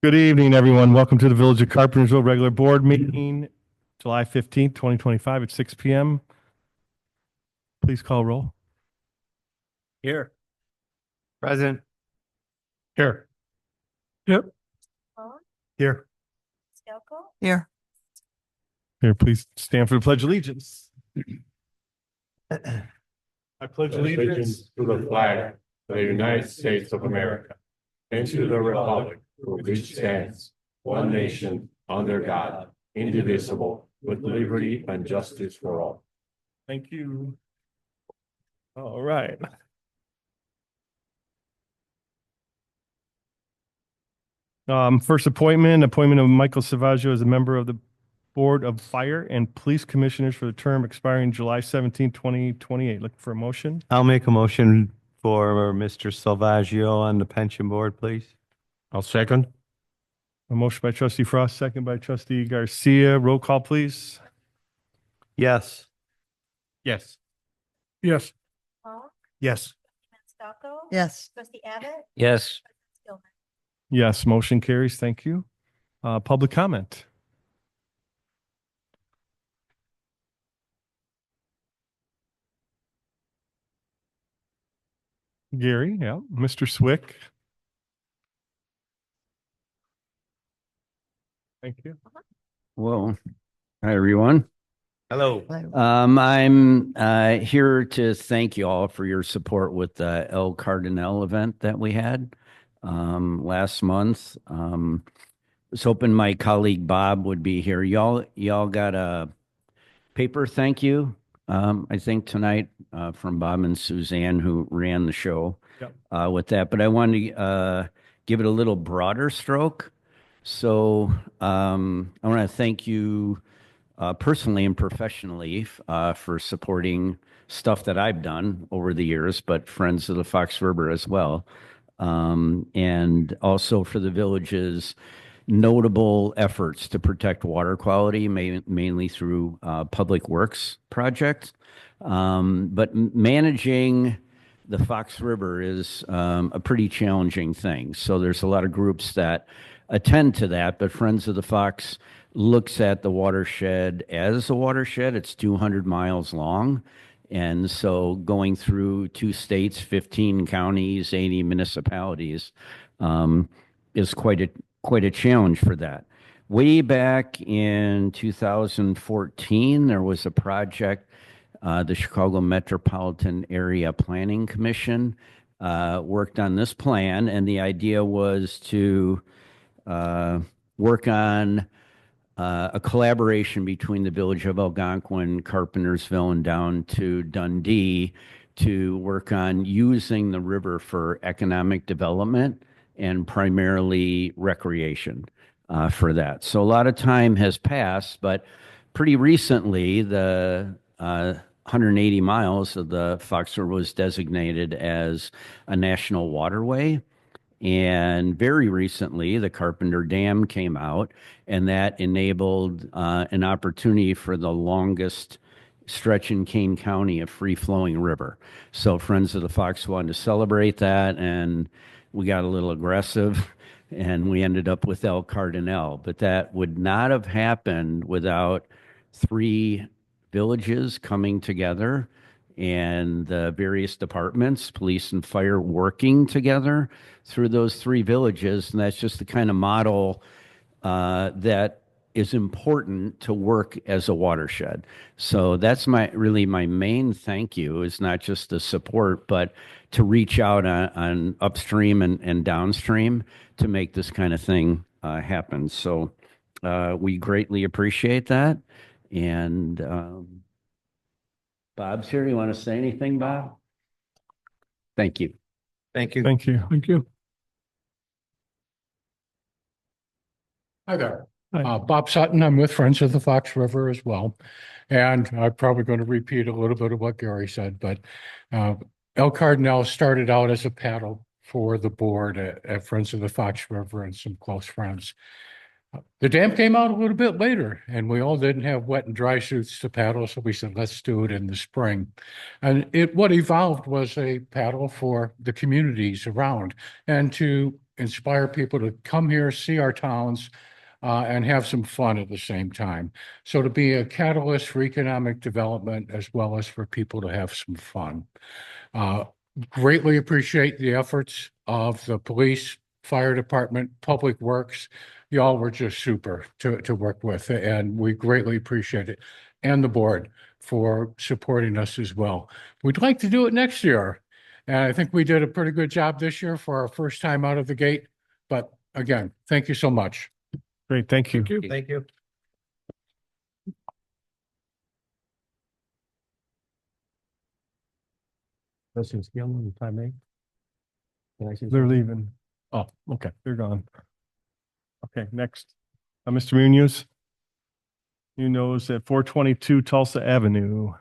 Good evening, everyone. Welcome to the Village of Carpentersville regular board meeting, July 15th, 2025 at 6 p.m. Please call roll. Here. Present. Here. Yep. Here. Here. Here, please stand for the Pledge of Allegiance. I pledge Allegiance to the flag of the United States of America and to the republic for which stands one nation under God, indivisible, with liberty and justice for all. Thank you. All right. First appointment of Michael Savaggio as a member of the Board of Fire and Police Commissioners for the term expiring July 17, 2028. Looking for a motion? I'll make a motion for Mr. Salvaggio on the pension board, please. I'll second. A motion by trustee Frost, second by trustee Garcia. Roll call, please. Yes. Yes. Yes. Paul? Yes. Stocco? Yes. Trustee Abbott? Yes. Stillman? Yes, motion carries. Thank you. Public comment. Gary, yeah. Mr. Swick. Thank you. Well, hi, everyone. Hello. I'm here to thank you all for your support with the El Cardinal event that we had last month. Was hoping my colleague Bob would be here. Y'all got a paper thank you, I think tonight from Bob and Suzanne who ran the show. Yep. With that. But I wanted to give it a little broader stroke. So I want to thank you personally and professionally for supporting stuff that I've done over the years, but Friends of the Fox River as well. And also for the village's notable efforts to protect water quality, mainly through public works projects. But managing the Fox River is a pretty challenging thing. So there's a lot of groups that attend to that, but Friends of the Fox looks at the watershed as a watershed. It's 200 miles long. And so going through 2 states, 15 counties, 80 municipalities is quite a challenge for that. Way back in 2014, there was a project, the Chicago Metropolitan Area Planning Commission worked on this plan, and the idea was to work on a collaboration between the village of Algonquin, Carpentersville, and down to Dundee to work on using the river for economic development and primarily recreation for that. So a lot of time has passed, but pretty recently, the 180 miles of the Fox River was designated as a national waterway. And very recently, the Carpenter Dam came out, and that enabled an opportunity for the longest stretch in Kane County of free-flowing river. So Friends of the Fox wanted to celebrate that, and we got a little aggressive, and we ended up with El Cardinal. But that would not have happened without 3 villages coming together and the various departments, police and fire, working together through those 3 villages. And that's just the kind of model that is important to work as a watershed. So that's really my main thank you, is not just the support, but to reach out on upstream and downstream to make this kind of thing happen. So we greatly appreciate that. And Bob's here. You want to say anything, Bob? Thank you. Thank you. Thank you. Thank you. Hi there. Hi. Bob Sutton. I'm with Friends of the Fox River as well. And I'm probably going to repeat a little bit of what Gary said, but El Cardinal started out as a paddle for the board at Friends of the Fox River and some close friends. The dam came out a little bit later, and we all didn't have wet and dry suits to paddle, so we said, let's do it in the spring. And what evolved was a paddle for the communities around and to inspire people to come here, see our towns, and have some fun at the same time. So to be a catalyst for economic development as well as for people to have some fun. Greatly appreciate the efforts of the police, fire department, public works. Y'all were just super to work with, and we greatly appreciate it. And the board for supporting us as well. We'd like to do it next year. And I think we did a pretty good job this year for our first time out of the gate. But again, thank you so much. Great, thank you. Thank you. President Skillman, if I may. Can I say They're something? leaving. Oh, okay, they're gone. Okay, next. Mr. Munoz. Munoz at 422 Tulsa Avenue.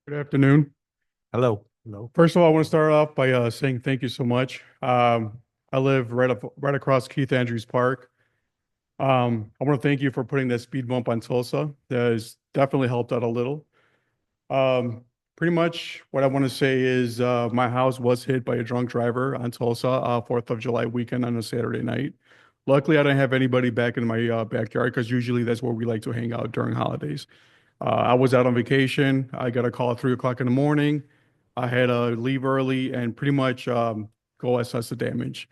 Good afternoon. Hello. Hello. First of all, I want to start off by saying thank you so much. I live right across Keith Andrews Park. I want to thank you for putting that speed bump on Tulsa. That has definitely helped out a little. Pretty much what I want to say is my house was hit by a drunk driver on Tulsa 4th of July weekend on a Saturday night. Luckily, I didn't have anybody back in my backyard because usually that's where we like to hang out during holidays. I was out on vacation. I got a call at 3 o'clock in the morning. I had to leave early and pretty much go assess the damage.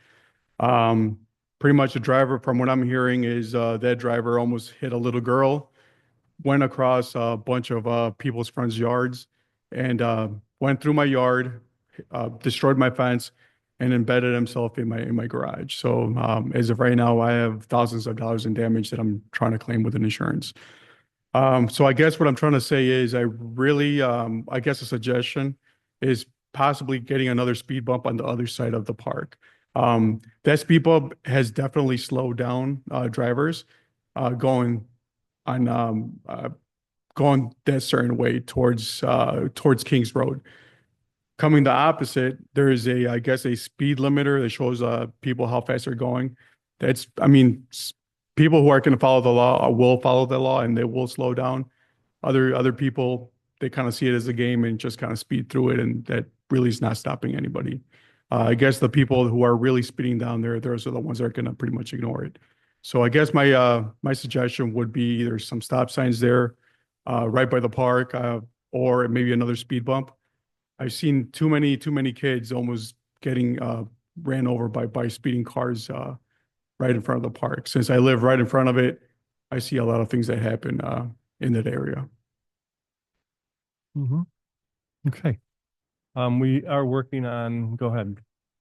Pretty much the driver, from what I'm hearing, is that driver almost hit a little girl, went across a bunch of people's front yards, and went through my yard, destroyed my fence, and embedded himself in my garage. So as of right now, I have thousands of dollars in damage that I'm trying to claim with an insurance. So I guess what I'm trying to say is I really, I guess a suggestion is possibly getting another speed bump on the other side of the park. That speed bump has definitely slowed down drivers going on going that certain way towards Kings Road. Coming the opposite, there is I guess a speed limiter that shows people how fast they're going. That's, I mean, people who are going to follow the law will follow the law and they will slow down. Other people, they kind of see it as a game and just kind of speed through it, and that really is not stopping anybody. I guess the people who are really speeding down there, those are the ones that are going to pretty much ignore it. So I guess my suggestion would be either some stop signs there, right by the park, or maybe another speed bump. I've seen too many kids almost getting ran over by speeding cars right in front of the park. Since I live right in front of it, I see a lot of things that happen in that area. Mhm. Okay. We are working on, go ahead,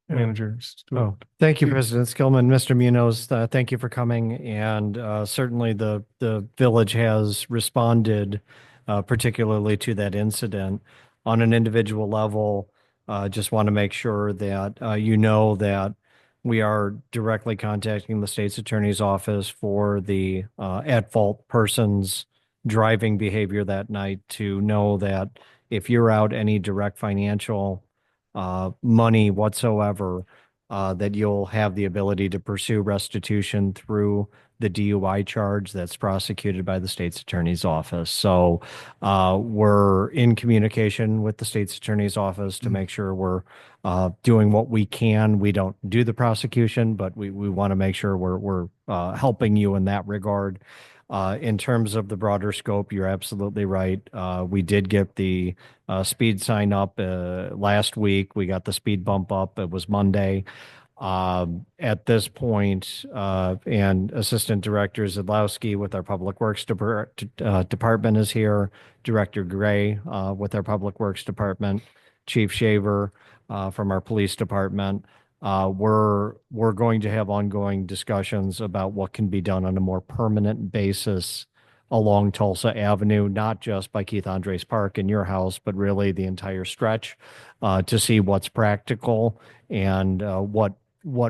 Manager Stewart. Oh, thank you, President Skillman. Mr. Munoz, thank you for coming. And certainly the village has responded particularly to that incident. On an individual level, just want to make sure that you know that we are directly contacting the state's attorney's office for the at-fault person's driving behavior that night, to know that if you're out any direct financial money whatsoever, that you'll have the ability to pursue restitution through the DUI charge that's prosecuted by the state's attorney's office. So we're in communication with the state's attorney's office to make sure we're doing what we can. We don't do the prosecution, but we want to make sure we're helping you in that regard. In terms of the broader scope, you're absolutely right. We did get the speed sign up last week. We got the speed bump up. It was Monday. At this point, and Assistant Director Zadlowski with our Public Works Department is here, Director Gray with our Public Works Department, Chief Shaver from our Police Department. We're going to have ongoing discussions about what can be done on a more permanent basis along Tulsa Avenue, not just by Keith Andres Park in your house, but really the entire stretch, to see what's practical and what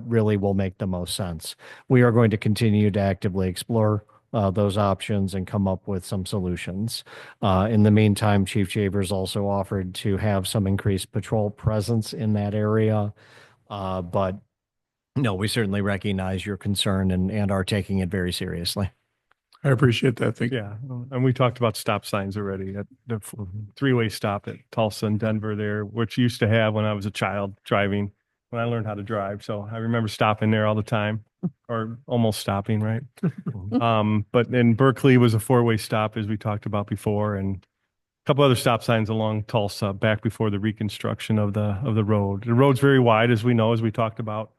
really will make the most sense. We are going to continue to actively explore those options and come up with some solutions. In the meantime, Chief Shavers also offered to have some increased patrol presence in that area. But no, we certainly recognize your concern and are taking it very seriously. I appreciate that. Thank you. Yeah, and we talked about stop signs already at the three-way stop at Tulsa and Denver there, which used to have when I was a child driving, when I learned how to drive. So I remember stopping there all the time, or almost stopping, right? But in Berkeley was a four-way stop, as we talked about before, and a couple other stop signs along Tulsa back before the reconstruction of the road. The road's very wide, as we know, as we talked about.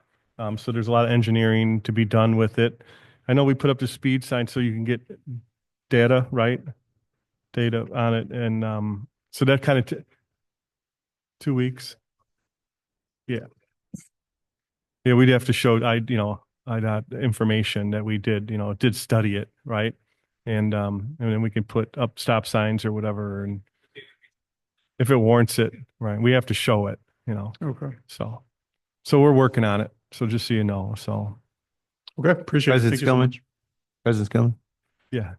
So there's a lot of engineering to be done with it. I know we put up the speed sign so you can get data, right? Data on it. And so that kind of 2 weeks. Yeah. Yeah, we'd have to show IDOT information that we did study it, right? And then we can put up stop signs or whatever, and if it warrants it, right? We have to show it, Okay. So we're working on it. So just so you know. So Okay. Appreciate it. President Thank you so Skillman? much. President Skillman? yeah.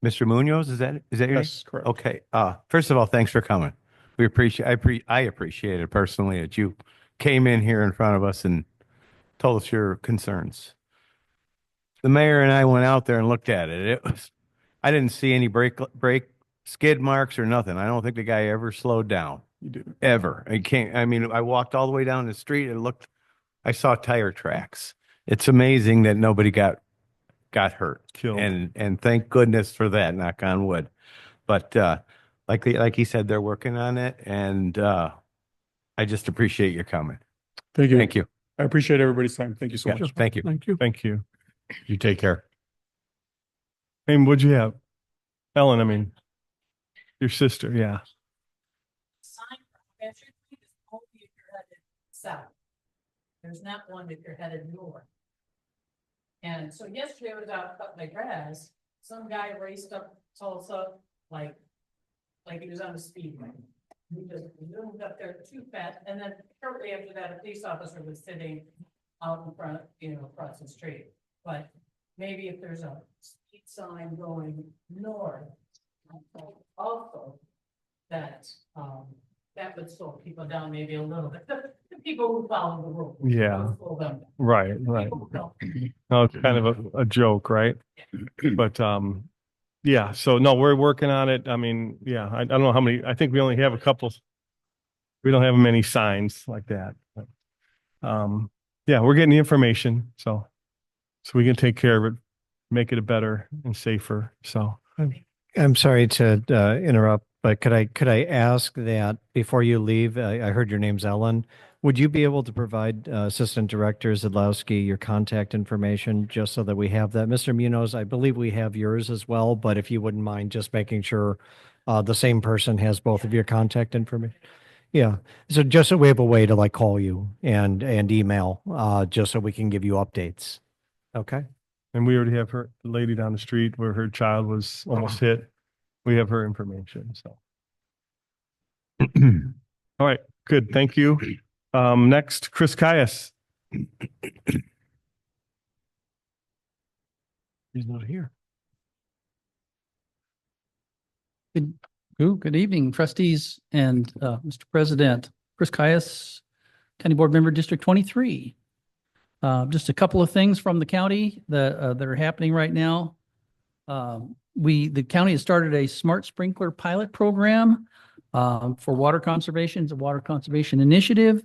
Mr. Munoz, is that your name? Yes, correct. Okay. First of all, thanks for coming. We appreciate, I appreciate it personally that you came in here in front of us and told us your concerns. The mayor and I went out there and looked at it. I didn't see any brake skid marks or nothing. I don't think the guy ever slowed down. You did. Ever. I walked all the way down the street and I saw tire tracks. It's amazing that nobody got hurt. Killed. And thank goodness for that, knock on wood. But like he said, they're working on it, and I just appreciate your comment. Thank you. Thank you. I appreciate everybody's time. Thank you so Yeah, much. thank you. Thank you. Thank you. You take care. And what'd you have? Ellen, I mean, your sister, yeah. Sign from Patrick Street is only if you're headed south. There's not one if you're headed north. And so yesterday I was out cutting my grass. Some guy raced up Tulsa like he was on a speedway. He just zoomed up there too fast. And then shortly after that, a police officer was sitting out in front, across the street. But maybe if there's a speed sign going north, also that that would slow people down maybe a little bit. The people who follow the rules. Yeah. Slow them down. Right. People who don't. No, it's kind of a joke, right? But yeah, so no, we're working on it. I mean, yeah, I don't know how many, I think we only have a couple. We don't have many signs like that. But, yeah, we're getting the information, so we can take care of it, make it a better and safer. So I'm sorry to interrupt, but could I ask that before you leave, I heard your name's Ellen. Would you be able to provide Assistant Director Zadlowski your contact information just so that we have that? Mr. Munoz, I believe we have yours as well, but if you wouldn't mind just making sure the same person has both of your contact information. Yeah. So just so we have a way to call you and email, just so we can give you updates. Okay. and we already have the lady down the street where her child was almost hit. We have her information, so. All right, good, thank you. Next, Chris Caius. He's not here. Good evening, trustees and Mr. President. Chris Caius, County Board Member, District 23. Just a couple of things from the county that are happening right now. The county has started a smart sprinkler pilot program for water conservation. It's a water conservation initiative.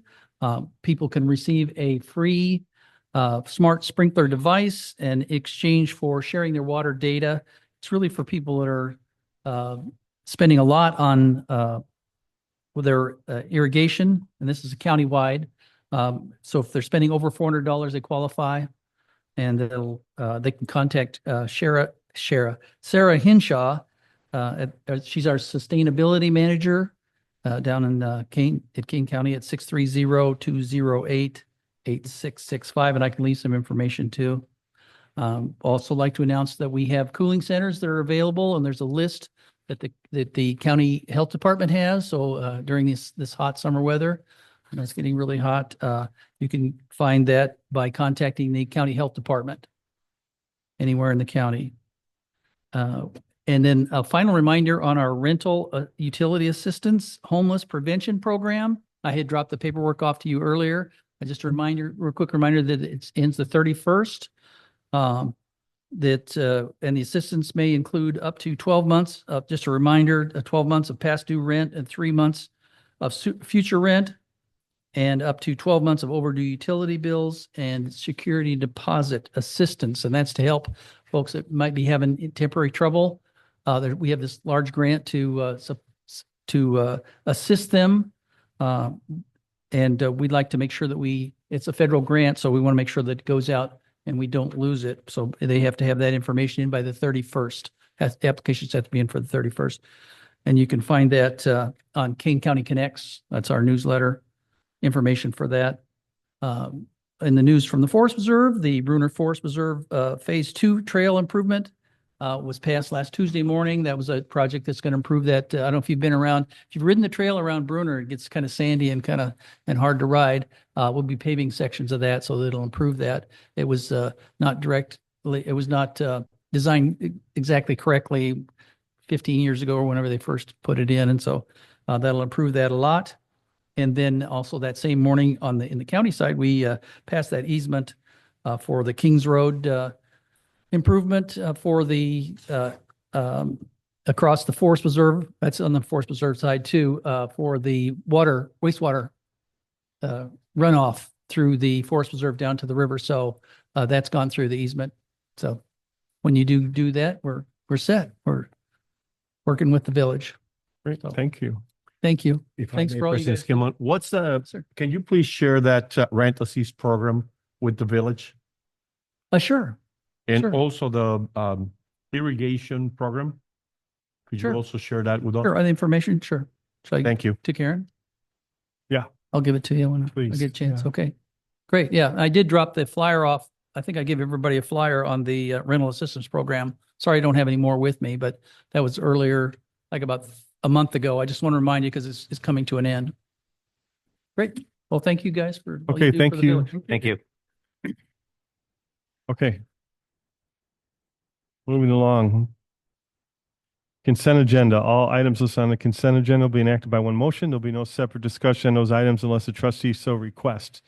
People can receive a free smart sprinkler device in exchange for sharing their water data. It's really for people that are spending a lot on with their irrigation, and this is a countywide. So if they're spending over $400, they qualify, and they can contact Sarah Hinshaw. She's our sustainability manager down in Kane County at 630-208-8665, and I can leave some information too. Also like to announce that we have cooling centers that are available, and there's a list that the county health department has. So during this hot summer weather, and it's getting really hot, you can find that by contacting the county health department anywhere in the county. And then a final reminder on our rental utility assistance homeless prevention program. I had dropped the paperwork off to you earlier. Just a quick reminder that it ends the 31st. and the assistance may include up to 12 months of, just a reminder, 12 months of past due rent and 3 months of future rent, and up to 12 months of overdue utility bills and security deposit assistance. And that's to help folks that might be having temporary trouble. We have this large grant to assist them. And we'd like to make sure that it's a federal grant, so we want to make sure that it goes out and we don't lose it. So they have to have that information in by the 31st. Applications have to be in for the 31st. And you can find that on Kane County Connects. That's our newsletter. Information for that. In the news from the Forest Preserve, the Bruner Forest Preserve Phase 2 trail improvement was passed last Tuesday morning. That was a project that's going to improve that. I don't know if you've been around. If you've ridden the trail around Bruner, it gets kind of sandy and hard to ride. We'll be paving sections of that so that it'll improve that. It was not designed exactly correctly 15 years ago or whenever they first put it in, and so that'll improve that a lot. And then also that same morning in the county side, we passed that easement for the Kings Road improvement for the across the Forest Preserve. That's on the Forest Preserve side too, for the wastewater runoff through the Forest Preserve down to the river. So that's gone through the easement. So when you do that, we're set. We're working with the village. Great. So, Thank you. thank you. If I Thanks may, for all you President guys. Skillman, what's Sir. can you please share that rent assist program with the village? Sure. And Sure. also the irrigation program? Could you Sure. also share that with us? Sure. The information. Sure. Should I Thank you. to Karen? Yeah. I'll give it to you when I Please. get a chance. Yeah. Okay. Great. Yeah. I did drop the flyer off. I think I gave everybody a flyer on the rental assistance program. Sorry, I don't have any more with me, but that was earlier, like about a month ago. I just want to remind you because it's coming to an end. Great. Well, thank you guys for all Okay, you do thank for the you. village. Thank you. Okay. Moving along. Consent agenda. All items listed on the consent agenda will be enacted by one motion. There'll be no separate discussion on those items unless the trustee so requests.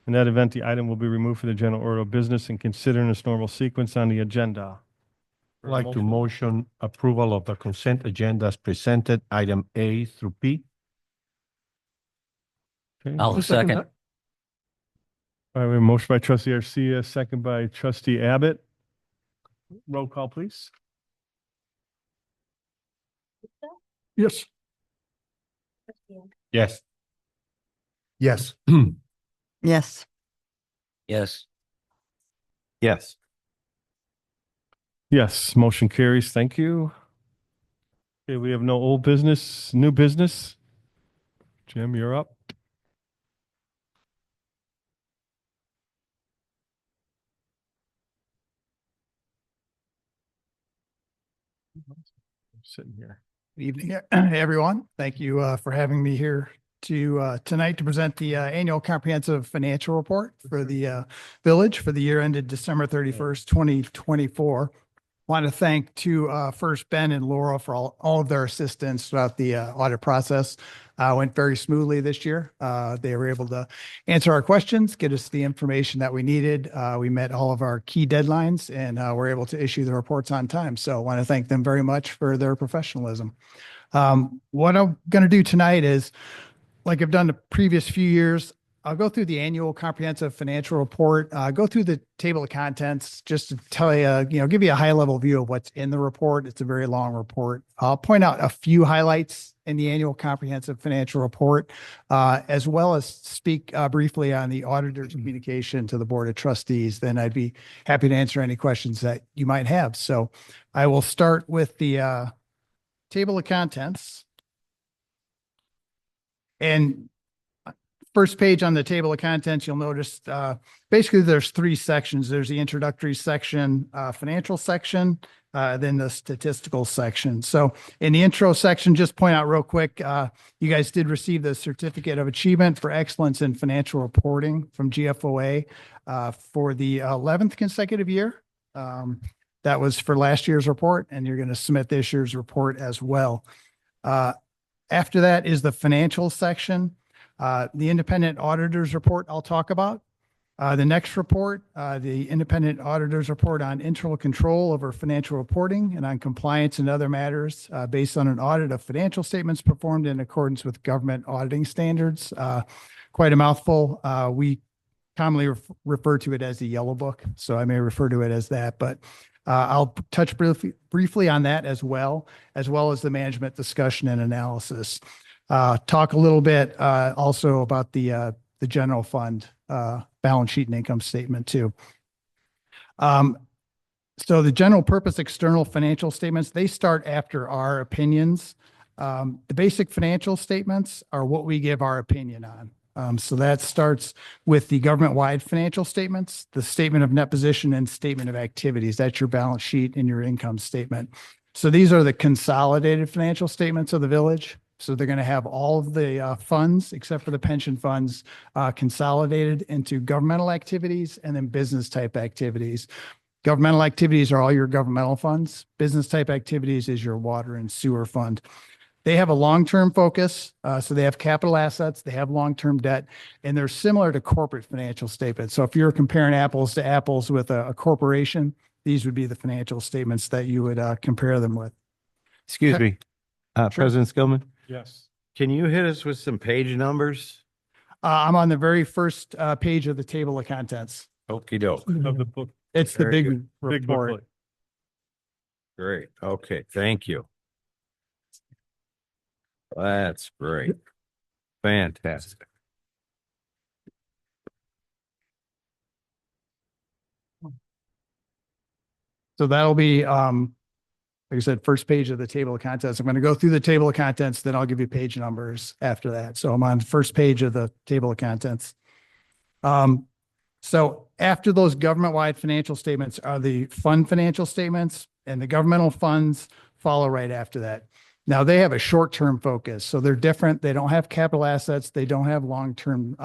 In that event, the item will be removed from the general order of business and considered in its normal sequence on the agenda. I'd like to motion approval of the consent agenda as presented, item A through P. Okay. I'll second. All right, we have a motion by trustee Garcia, second by trustee Abbott. Roll call, please. Yes. Yes. Yes. Yes. Yes. Yes. Yes, motion carries. Thank you. Okay, we have no old business, new business. Jim, you're up. Sitting here. Good evening, everyone. Thank you for having me here tonight to present the annual comprehensive financial report for the village for the year ended December 31st, 2024. Want to thank first Ben and Laura for all of their assistance throughout the audit process. Went very smoothly this year. They were able to answer our questions, get us the information that we needed. We met all of our key deadlines and were able to issue the reports on time. So I want to thank them very much for their professionalism. What I'm going to do tonight is, like I've done the previous few years, I'll go through the annual comprehensive financial report, go through the table of contents just to tell you, give you a high level view of what's in the report. It's a very long report. I'll point out a few highlights in the annual comprehensive financial report, as well as speak briefly on the auditor's communication to the Board of Trustees. Then I'd be happy to answer any questions that you might have. So I will start with the table of contents. And first page on the table of contents, you'll notice basically there's three sections. There's the introductory section, financial section, then the statistical section. So in the intro section, just point out real quick, you guys did receive the Certificate of Achievement for Excellence in Financial Reporting from GFOA for the 11th consecutive year. That was for last year's report, and you're going to submit this year's report as well. After that is the financial section. The independent auditor's report I'll talk about. The next report, the independent auditor's report on internal control over financial reporting and on compliance and other matters based on an audit of financial statements performed in accordance with government auditing standards. Quite a mouthful. We commonly refer to it as the yellow book, so I may refer to it as that, but I'll touch briefly on that as well as the management discussion and analysis. Talk a little bit also about the general fund balance sheet and income statement too. So the general purpose external financial statements, they start after our opinions. The basic financial statements are what we give our opinion on. So that starts with the government-wide financial statements, the statement of net position and statement of activities. That's your balance sheet and your income statement. So these are the consolidated financial statements of the village. So they're going to have all of the funds, except for the pension funds, consolidated into governmental activities and then business type activities. Governmental activities are all your governmental funds. Business type activities is your water and sewer fund. They have a long-term focus. So they have capital assets, they have long-term debt, and they're similar to corporate financial statements. So if you're comparing apples to apples with a corporation, these would be the financial statements that you would compare them with. Excuse me, President Skillman, Yes. can you hit us with some page numbers? I'm on the very first page of the table of contents. Okie doke. Of the book. It's the Very big good. Big report. booklet. Great. Okay. Thank you. That's great. Fantastic. So that'll be, like I said, first page of the table of contents. I'm going to go through the table of contents, then I'll give you page numbers after that. So I'm on the first page of the table of contents. So after those government-wide financial statements are the fund financial statements, and the governmental funds follow right after that. Now they have a short-term focus, so they're different. They don't have capital assets. They don't have long-term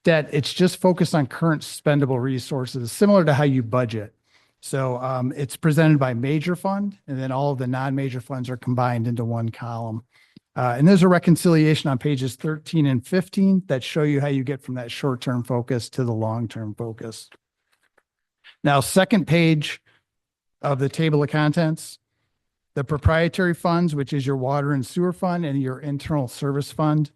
debt. It's just focused on current spendable resources, similar to how you budget. So it's presented by major fund, and then all of the non-major funds are combined into one column. And there's a reconciliation on pages 13 and 15 that show you how you get from that short-term focus to the long-term focus. Now, second page of the table of contents, the proprietary funds, which is your water and sewer fund and your internal service fund,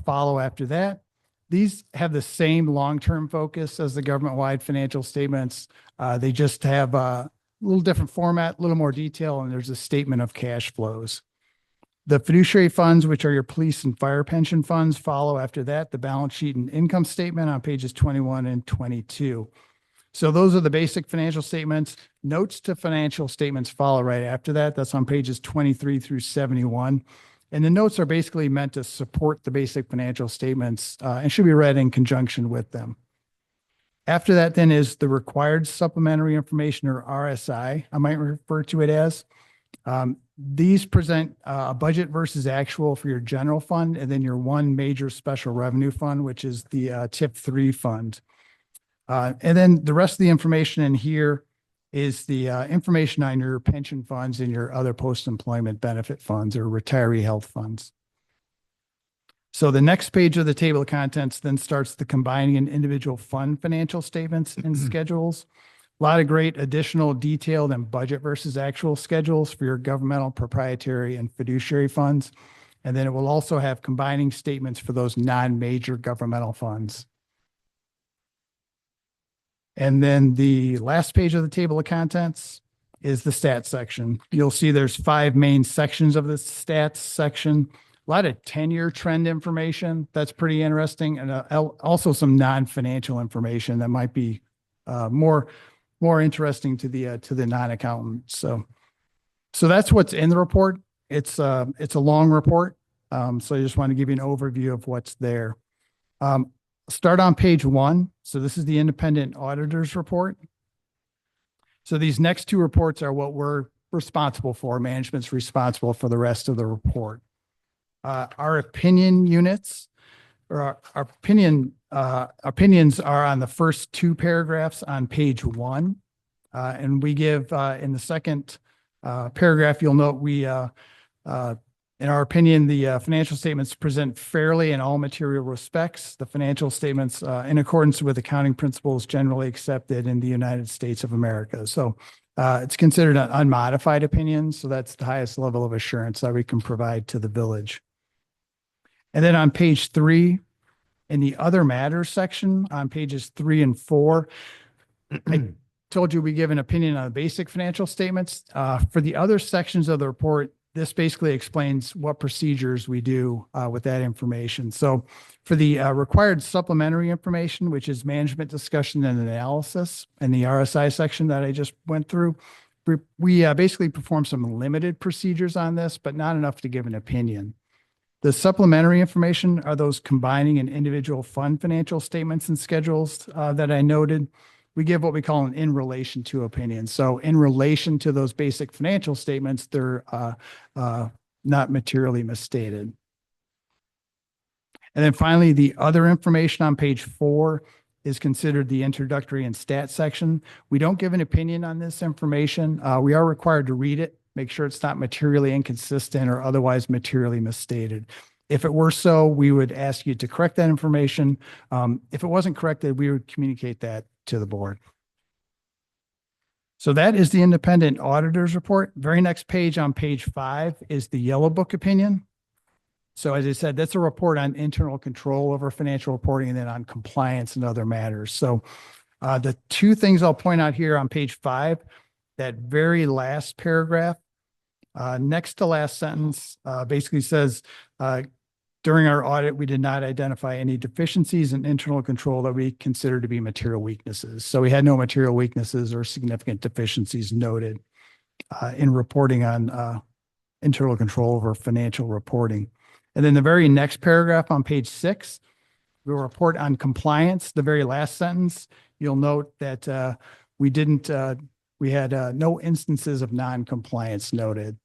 follow after that. These have the same long-term focus as the government-wide financial statements. They just have a little different format, a little more detail, and there's a statement of cash flows. The fiduciary funds, which are your police and fire pension funds, follow after that, the balance sheet and income statement on pages 21 and 22. So those are the basic financial statements. Notes to financial statements follow right after that. That's on pages 23 through 71. And the notes are basically meant to support the basic financial statements and should be read in conjunction with them. After that then is the required supplementary information, or RSI, I might refer to it as. These present a budget versus actual for your general fund, and then your one major special revenue fund, which is the TIP 3 fund. And then the rest of the information in here is the information on your pension funds and your other post-employment benefit funds or retiree health funds. So the next page of the table of contents then starts the combining an individual fund financial statements and schedules. A lot of great additional detailed and budget versus actual schedules for your governmental, proprietary, and fiduciary funds. And then it will also have combining statements for those non-major governmental funds. And then the last page of the table of contents is the stats section. You'll see there's 5 main sections of the stats section. A lot of 10-year trend information. That's pretty interesting. And also some non-financial information that might be more interesting to the non-accountant. So that's what's in the report. It's a long report. So I just want to give you an overview of what's there. Start on page 1. So this is the independent auditor's report. So these next 2 reports are what we're responsible for. Management's responsible for the rest of the report. Our opinion units, or our opinions are on the first 2 paragraphs on page 1. And we give in the second paragraph, you'll note we In our opinion, the financial statements present fairly in all material respects. The financial statements in accordance with accounting principles generally accepted in the United States of America. So it's considered an unmodified opinion. So that's the highest level of assurance that we can provide to the village. And then on page 3, in the other matters section, on pages 3 and 4, I told you we give an opinion on the basic financial statements. For the other sections of the report, this basically explains what procedures we do with that information. So for the required supplementary information, which is management discussion and analysis, and the RSI section that I just went through, we basically perform some limited procedures on this, but not enough to give an opinion. The supplementary information are those combining an individual fund financial statements and schedules that I noted. We give what we call an in relation to opinion. So in relation to those basic financial statements, they're not materially misstated. And then finally, the other information on page 4 is considered the introductory and stat section. We don't give an opinion on this information. We are required to read it, make sure it's not materially inconsistent or otherwise materially misstated. If it were so, we would ask you to correct that information. If it wasn't corrected, we would communicate that to the board. So that is the independent auditor's report. Very next page on page 5 is the yellow book opinion. So as I said, that's a report on internal control over financial reporting and then on compliance and other matters. So the two things I'll point out here on page 5, that very last paragraph, next to last sentence, basically says, during our audit, we did not identify any deficiencies in internal control that we consider to be material weaknesses. So we had no material weaknesses or significant deficiencies noted in reporting on internal control over financial reporting. And then the very next paragraph on page 6, we'll report on compliance. The very last sentence, you'll note that we had no instances of non-compliance noted.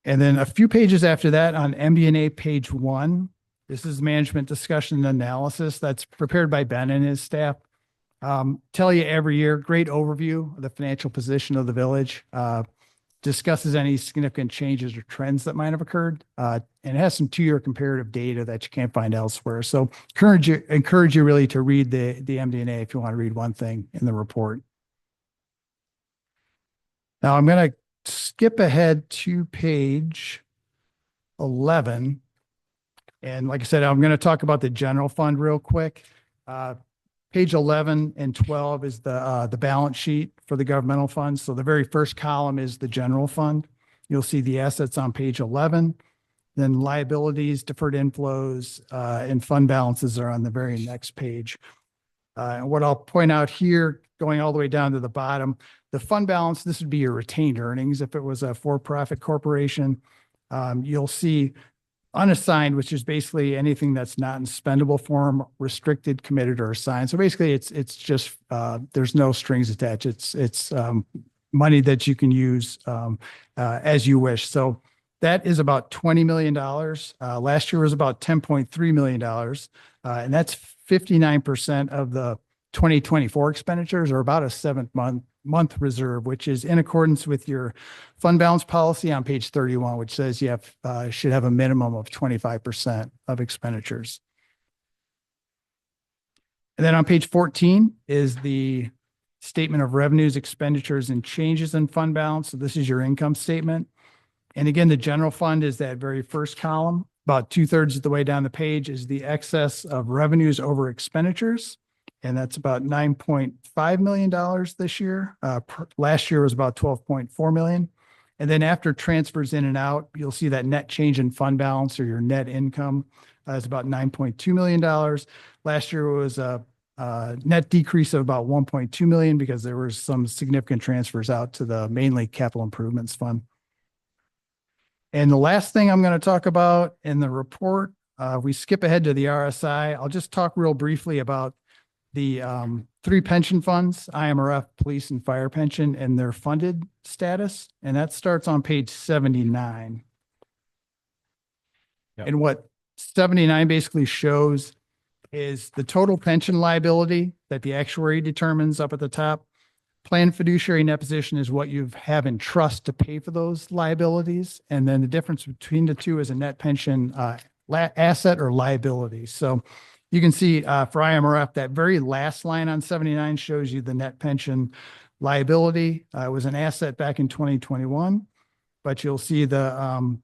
And then a few pages after that on MD&A page 1, this is management discussion and analysis that's prepared by Ben and his staff. Tell you every year, great overview of the financial position of the village, discusses any significant changes or trends that might have occurred. And it has some 2-year comparative data that you can't find elsewhere. So encourage you really to read the MD&A if you want to read one thing in the report. Now I'm going to skip ahead to page 11. And like I said, I'm going to talk about the general fund real quick. Page 11 and 12 is the balance sheet for the governmental funds. So the very first column is the general fund. You'll see the assets on page 11. Then liabilities, deferred inflows, and fund balances are on the very next page. And what I'll point out here, going all the way down to the bottom, the fund balance, this would be your retained earnings. If it was a for-profit corporation, you'll see unassigned, which is basically anything that's not in spendable form, restricted, committed, or assigned. So basically it's just, there's no strings attached. It's money that you can use as you wish. So that is about $20 million. Last year was about $10.3 million. And that's 59% of the 2024 expenditures, or about a 7-month reserve, which is in accordance with your fund balance policy on page 31, which says you should have a minimum of 25% of expenditures. And then on page 14 is the statement of revenues, expenditures, and changes in fund balance. So this is your income statement. And again, the general fund is that very first column. About 2/3 of the way down the page is the excess of revenues over expenditures. And that's about $9.5 million this year. Last year was about $12.4 million. And then after transfers in and out, you'll see that net change in fund balance, or your net income, is about $9.2 million. Last year was a net decrease of about $1.2 million because there were some significant transfers out to the mainly capital improvements fund. And the last thing I'm going to talk about in the report, we skip ahead to the RSI. I'll just talk real briefly about the 3 pension funds, IMRF, police, and fire pension, and their funded status. And that starts on page 79. Yep. And what 79 basically shows is the total pension liability that the actuary determines up at the top, Planned fiduciary net position is what you have in trust to pay for those liabilities. And then the difference between the two is a net pension asset or liability. So you can see for IMRF, that very last line on 79 shows you the net pension liability. It was an asset back in 2021, but you'll see the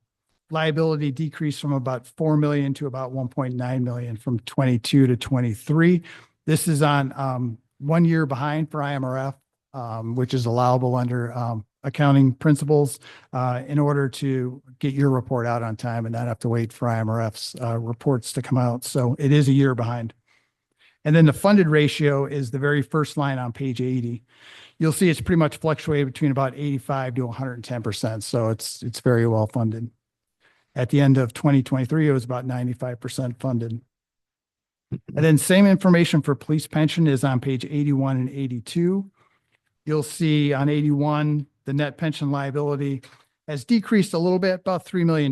liability decreased from about 4 million to about 1.9 million from 22 to 23. This is on 1 year behind for IMRF, which is allowable under accounting principles in order to get your report out on time and not have to wait for IMRF's reports to come out. So it is a year behind. And then the funded ratio is the very first line on page 80. You'll see it's pretty much fluctuated between about 85 to 110%. So it's very well funded. At the end of 2023, it was about 95% funded. And then same information for police pension is on page 81 and 82. You'll see on 81, the net pension liability has decreased a little bit, about $3 million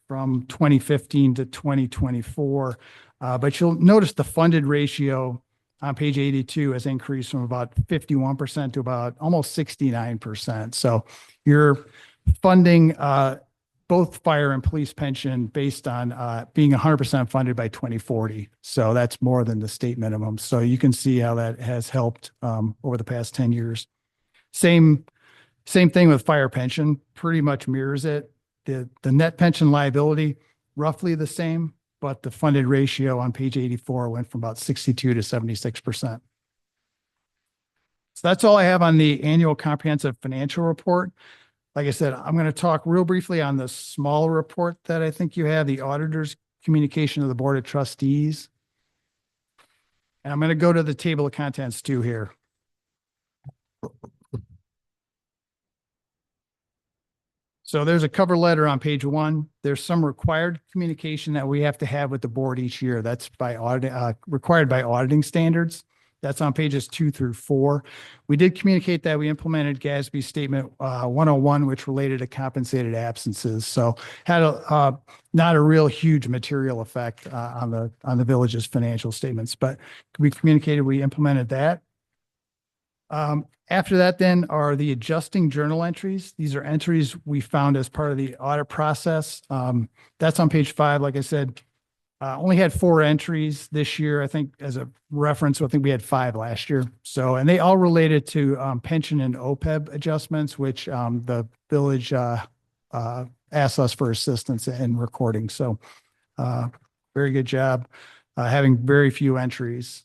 from 2015 to 2024. But you'll notice the funded ratio on page 82 has increased from about 51% to about almost 69%. So you're funding both fire and police pension based on being 100% funded by 2040. So that's more than the state minimum. So you can see how that has helped over the past 10 years. Same thing with fire pension, pretty much mirrors it. The net pension liability, roughly the same, but the funded ratio on page 84 went from about 62 to 76%. So that's all I have on the annual comprehensive financial report. Like I said, I'm going to talk real briefly on the smaller report that I think you have, the auditor's communication to the Board of Trustees. And I'm going to go to the table of contents too here. So there's a cover letter on page 1. There's some required communication that we have to have with the board each year. That's by audit, required by auditing standards. That's on pages 2 through 4. We did communicate that we implemented GASB statement 101, which related to compensated absences. So had not a real huge material effect on the village's financial statements, but we communicated we implemented that. After that then are the adjusting journal entries. These are entries we found as part of the audit process. That's on page 5. Like I said, only had 4 entries this year. I think as a reference, I think we had 5 last year. So, and they all related to pension and OPEB adjustments, which the village asked us for assistance in recording. So very good job having very few entries.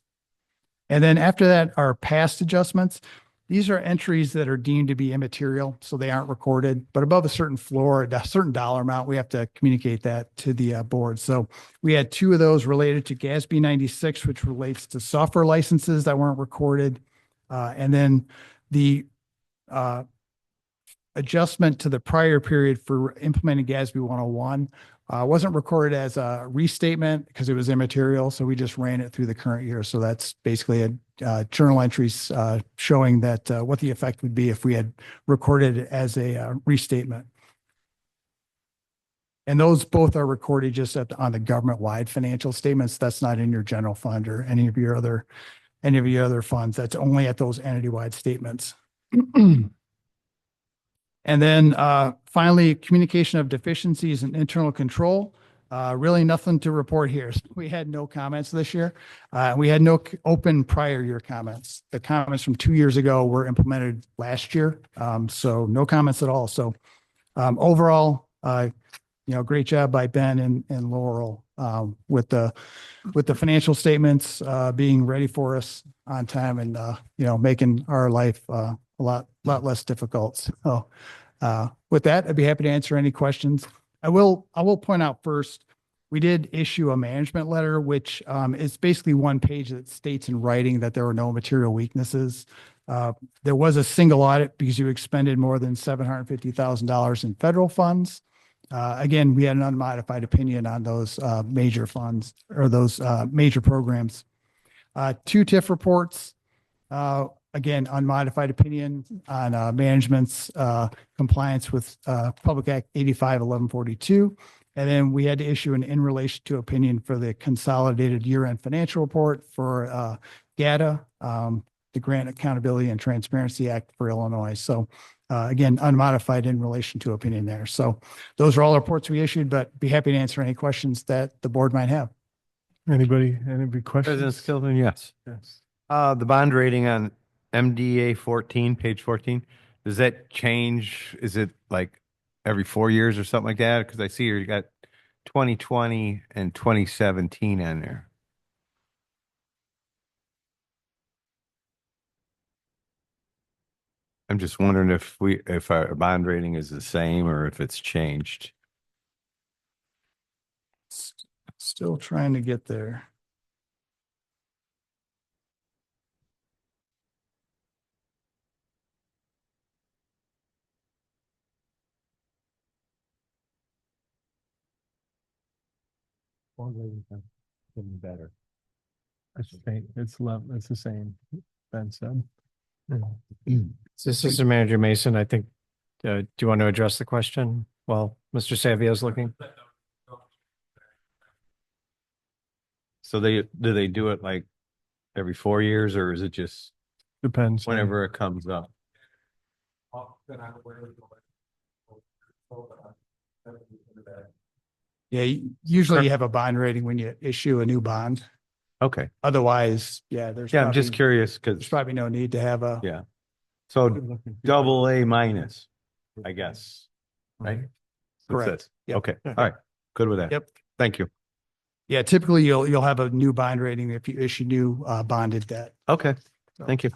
And then after that are past adjustments. These are entries that are deemed to be immaterial, so they aren't recorded, but above a certain floor, a certain dollar amount, we have to communicate that to the board. So we had 2 of those related to GASB 96, which relates to software licenses that weren't recorded. And then the adjustment to the prior period for implementing GASB 101 wasn't recorded as a restatement because it was immaterial. So we just ran it through the current year. So that's basically a journal entries showing that what the effect would be if we had recorded it as a restatement. And those both are recorded just on the government-wide financial statements. That's not in your general fund or any of your other funds. That's only at those entity-wide statements. And then finally, communication of deficiencies and internal control. Really nothing to report here. So we had no comments this year. We had no open prior year comments. The comments from 2 years ago were implemented last year. So no comments at all. So overall, great job by Ben and Laurel with the financial statements being ready for us on time and making our life a lot less difficult. So with that, I'd be happy to answer any questions. I will point out first, we did issue a management letter, which is basically one page that states in writing that there were no material weaknesses. There was a single audit because you expended more than $750,000 in federal funds. Again, we had an unmodified opinion on those major funds or those major programs. 2 TIF reports. Again, unmodified opinion on management's compliance with Public Act 85-1142. And then we had to issue an in relation to opinion for the consolidated year-end financial report for GATA, the Grant Accountability and Transparency Act for Illinois. So again, unmodified in relation to opinion there. So those are all the reports we issued, but be happy to answer any questions that the board might have. Any President questions? Skillman, yes. Yes. The bond rating on MDA 14, page 14, does that change? Is it like every 4 years or something like that? Because I see you got 2020 and 2017 on there. I'm just wondering if our bond rating is the same or if it's changed. Still trying to get there. Getting better. It's the same. It's the same. Ben said. So Assistant Manager Mason, I think, do you want to address the question while Mr. Savio is looking? So do they do it like every 4 years or is it just Depends. whenever it comes up? Yeah, usually you have a bond rating when you issue a new bond. Okay. Otherwise, yeah, there's Yeah, I'm just probably- curious There's because, probably no need to have a. yeah. So double A minus, I guess, right? That's Correct. it. Yep. Okay, all right, good with that. Yep. Thank you. Yeah, typically you'll have a new bond rating if you issue new bonded debt. Okay, thank you.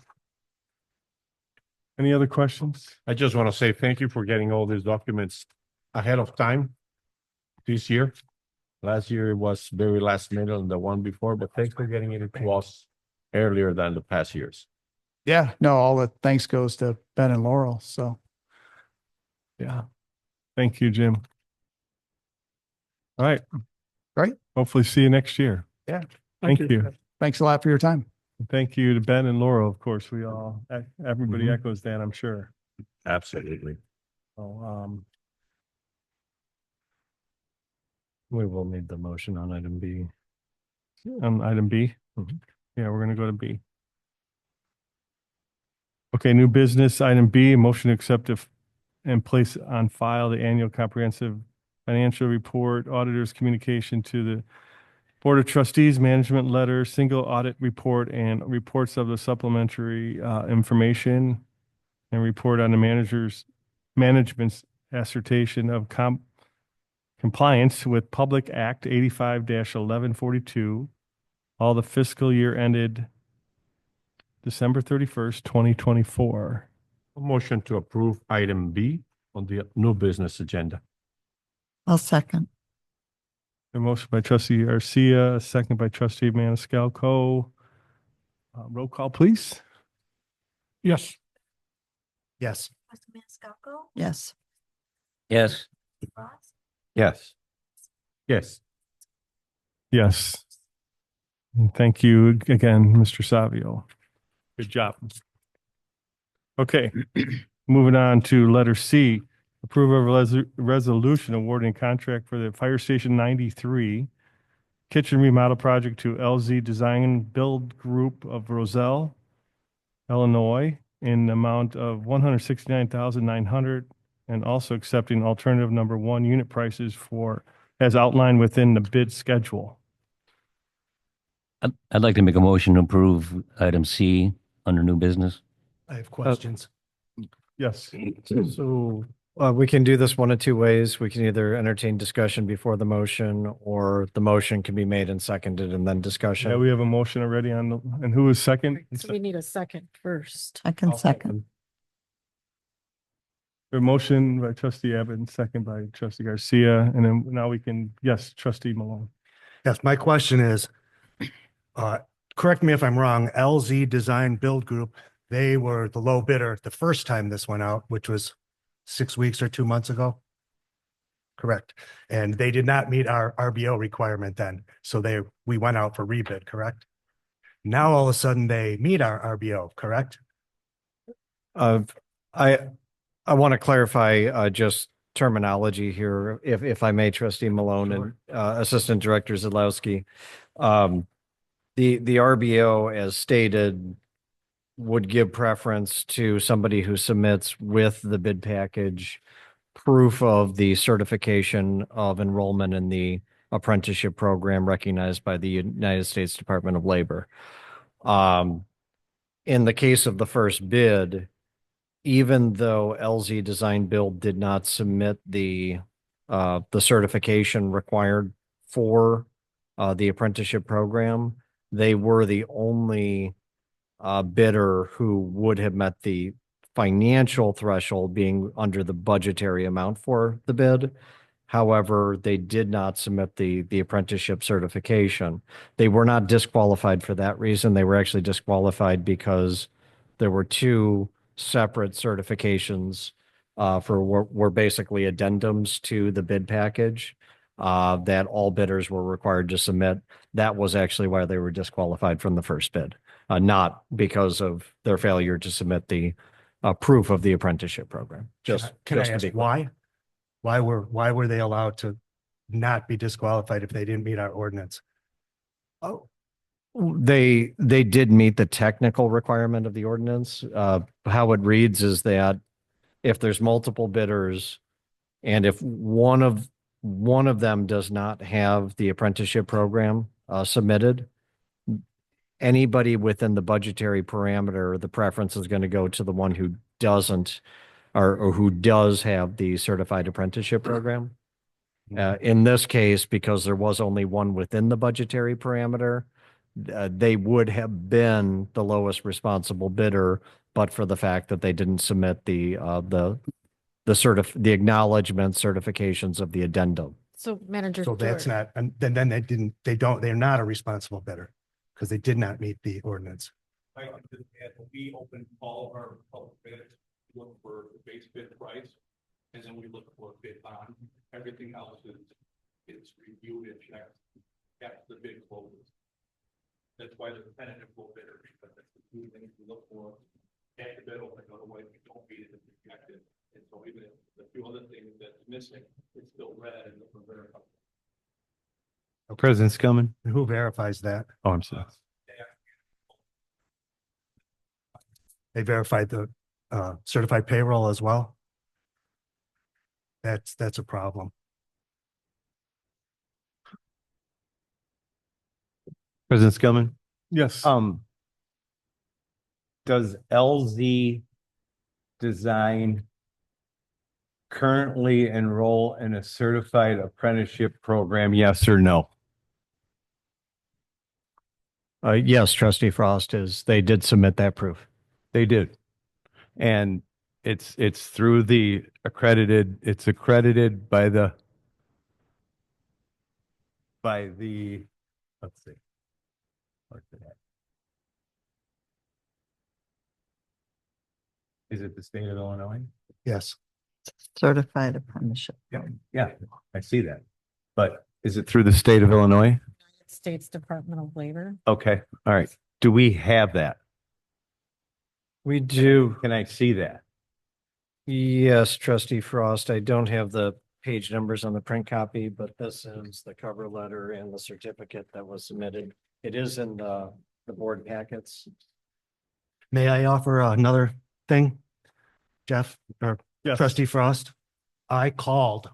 Any other questions? I just want to say thank you for getting all these documents ahead of time this year. Last year it was very last minute and the one before, but thanks for getting it to us earlier than the past years. Yeah, no, all the thanks goes to Ben and Laurel. So Yeah. Thank you, Jim. All right. Great. Hopefully see you next year. Yeah. Thank you. Thanks a lot for your time. Thank you to Ben and Laurel. Of course, everybody Mhm. echoes that, I'm sure. Absolutely. So, We will need the motion on item B. item B. Yeah, we're gonna go to B. Okay, new business, item B, motion to accept and place on file the annual comprehensive financial report, auditor's communication to the Board of Trustees, management letter, single audit report, and reports of the supplementary information, and report on the management's assertion of compliance with Public Act 85-1142, all the fiscal year ended December 31st, 2024. A motion to approve item B on the new business agenda. I'll second. A motion by trustee Garcia, a second by trustee Maniscalco. Roll call, please. Yes. Yes. Yes. Yes. Yes. Yes. Yes. And thank you again, Mr. Savio. Good job. Okay, moving on to letter C, approval of resolution awarding contract for the Fire Station 93 kitchen remodel project to LZ Design and Build Group of Roselle, Illinois, in the amount of $169,900, and also accepting alternative number one unit prices as outlined within the bid schedule. I'd like to make a motion to approve item C under new business. I have questions. Yes. So we can do this one of two ways. We can either entertain discussion before the motion, or the motion can be made and seconded and then Yeah, discussion. we have a motion already and who is second? So we need a second first. I can second. A motion by trustee Abbott and second by trustee Garcia. And then now we can, yes, trustee Malone. Yes, my question is, correct me if I'm wrong, LZ Design Build Group, they were the low bidder the first time this went out, which was 6 weeks or 2 months ago. Correct. And they did not meet our RBO requirement then. So we went out for rebid, correct? Now all of a sudden they meet our RBO, correct? I want to clarify just terminology here, if I may, trustee Malone and Assistant Director Zadlowski. The RBO, as stated, would give preference to somebody who submits with the bid package proof of the certification of enrollment in the apprenticeship program recognized by the United States Department of Labor. In the case of the first bid, even though LZ Design Build did not submit the certification required for the apprenticeship program, they were the only bidder who would have met the financial threshold being under the budgetary amount for the bid. However, they did not submit the apprenticeship certification. They were not disqualified for that reason. They were actually disqualified because there were two separate certifications were basically addendums to the bid package that all bidders were required to submit. That was actually why they were disqualified from the first bid, not because of their failure to submit the proof of the apprenticeship program. Can I ask why? Why were they allowed to not be disqualified if they didn't meet our ordinance? Oh, they did meet the technical requirement of the ordinance. How it reads is that if there's multiple bidders and if one of them does not have the apprenticeship program submitted, anybody within the budgetary parameter, the preference is going to go to the one who doesn't or who does have the certified apprenticeship program. In this case, because there was only one within the budgetary parameter, they would have been the lowest responsible bidder, but for the fact that they didn't submit the acknowledgement certifications of the addendum. So Manager So that's Stewart. not, and then they're not a responsible bidder because they did not meet the ordinance. We open all of our public bids, look for the base bid price, and then we look for a bid bond. Everything else is reviewed and checked after the bid closes. That's why they're tentative low bidder, because that's the two things we look for. At the bid open, otherwise we don't beat it, it's rejected. And so even if the few other things that's missing, it's still red and looking very. President Skillman. Who verifies that? Oh, I'm sorry. They verified the certified payroll as well. That's a problem. President Skillman. Yes. Does LZ Design currently enroll in a certified apprenticeship program? Yes or no? Yes, Trustee Frost they did submit that proof. They did. And it's through the it's accredited by the, let's see. Where's it at? Is it the state of Illinois? Yes. Certified apprenticeship. Yeah, I see that. But is it through the state of Illinois? United States Department of Labor. Okay, all right. Do we have that? We do. Can I see that? Yes, Trustee Frost. I don't have the page numbers on the print copy, but this is the cover letter and the certificate that was submitted. It is in the board packets. May I offer another thing, Jeff or Yes. Trustee Frost? I called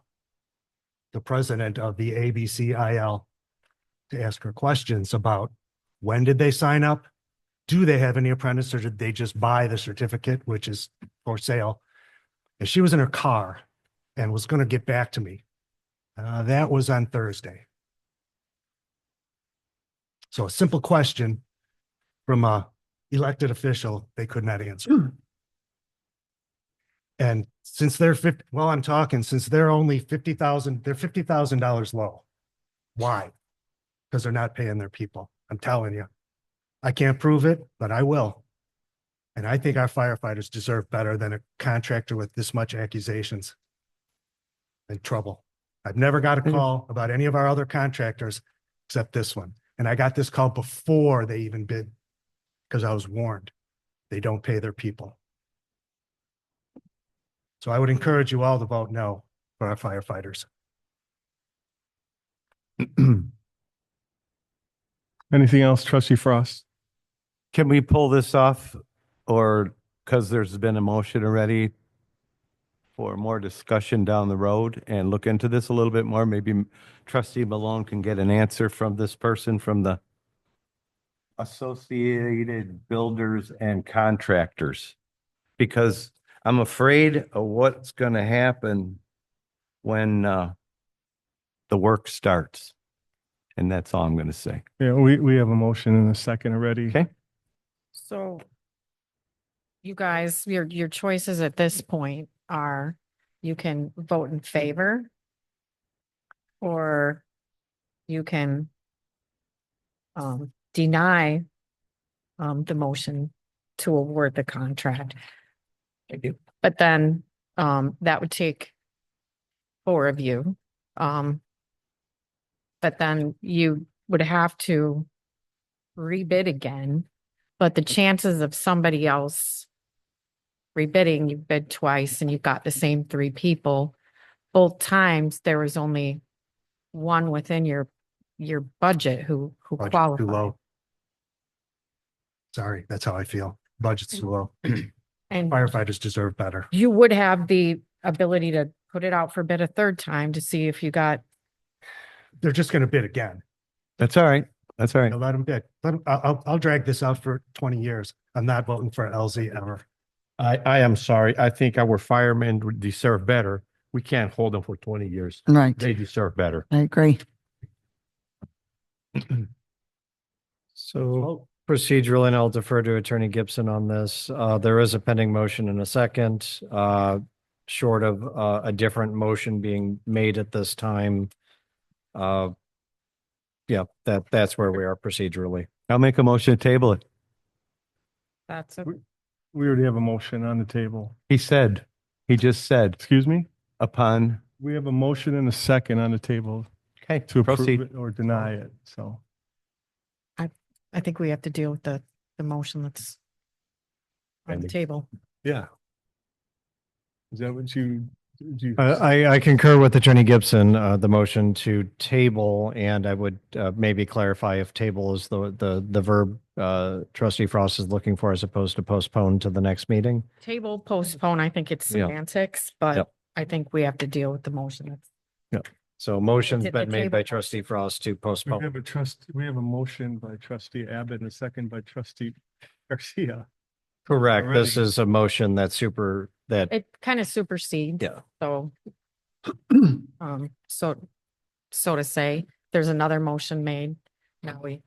the president of the ABCIL to ask her questions about when did they sign up? Do they have any apprentices, or did they just buy the certificate, which is for sale? And she was in her car and was going to get back to me. That was on Thursday. So a simple question from a elected official, they could not answer. And since they're since they're only $50,000, they're $50,000 low. Why? Because they're not paying their people. I'm telling you. I can't prove it, but I will. And I think our firefighters deserve better than a contractor with this much accusations and trouble. I've never got a call about any of our other contractors except this one. And I got this call before they even bid because I was warned they don't pay their people. So I would encourage you all to vote no for our firefighters. Anything else, Trustee Frost? Can we pull this off or because there's been a motion already for more discussion down the road and look into this a little bit more, maybe trustee Malone can get an answer from this person from the Associated Builders and Contractors. Because I'm afraid of what's gonna happen when the work starts. And that's all I'm gonna say. Yeah, we have a motion and a second already. Okay. So you guys, your choices at this point are you can vote in favor or you can deny the motion to award the contract. Thank you. But then that would take four of you. But then you would have to rebid again. But the chances of somebody else rebidding, you bid twice and you got the same three people. Both times there was only one within your budget who Budget's too qualified. low. Sorry, that's how I feel. Budget's too low. And Firefighters deserve better. you would have the ability to put it out for bid a third time to see if you got, They're just gonna bid again. That's all right. That's all right. Let them bid. I'll drag this out for 20 years. I'm not voting for LZ ever. I am sorry. I think our firemen would deserve better. We can't hold them for 20 years. Right. They deserve better. I agree. So procedurally, and I'll defer to Attorney Gibson on this. There is a pending motion and a second, short of a different motion being made at this time. Yeah, that's where we are procedurally. I'll make a motion to table it. that's a, We already have a motion on the table. He just said Excuse me? upon, We have a motion and a second on the table okay, to approve proceed. it or deny it, so. I think we have to deal with the motion that's on the Pending. table. Yeah. Is that what you? I concur with Attorney Gibson, the motion to table, and I would maybe clarify if table is the verb Trustee Frost is looking for as opposed to postpone to the next meeting. Table postpone, I think it's Yeah. semantics, but Yep. I think we have to deal with the motion. That's So motion's It's at the been made by table. Trustee Frost to We postpone. have a motion by trustee Abbott and a second by trustee Garcia. Correct. This Already. is a motion that It kind of supersedes. Yeah. So, so to say, there's another motion made. Now I